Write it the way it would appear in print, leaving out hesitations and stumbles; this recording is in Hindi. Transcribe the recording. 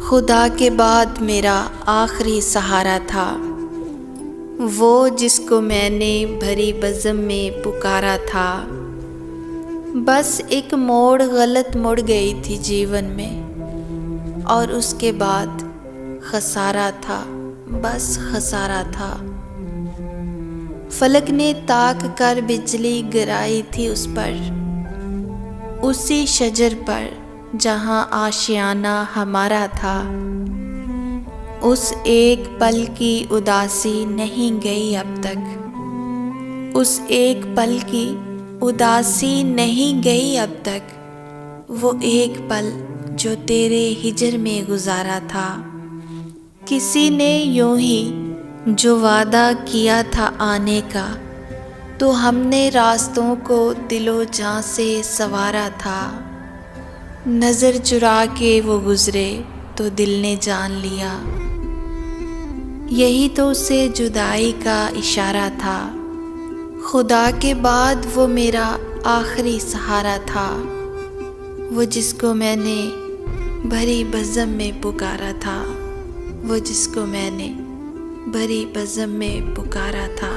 खुदा के बाद मेरा आखिरी सहारा था, वो जिसको मैंने भरी बज़्म में पुकारा था। बस एक मोड़ गलत मुड़ गई थी जीवन में, और उसके बाद खसारा था, बस खसारा था। फलक ने ताक कर बिजली गिराई थी उस पर, उसी शजर पर जहाँ आशियाना हमारा था। उस एक पल की उदासी नहीं गई अब तक, उस एक पल की उदासी नहीं गई अब तक। वो एक पल जो तेरे हिजर में गुजारा था। किसी ने यूं ही जो वादा किया था आने का, तो हमने रास्तों को दिलो जान से संवारा था। नज़र चुरा के वो गुज़रे तो दिल ने जान लिया, यही तो उसे जुदाई का इशारा था। खुदा के बाद वो मेरा आखिरी सहारा था, वो जिसको मैंने भरी बज़्म में पुकारा था, वो जिसको मैंने भरी बज़्म में पुकारा था।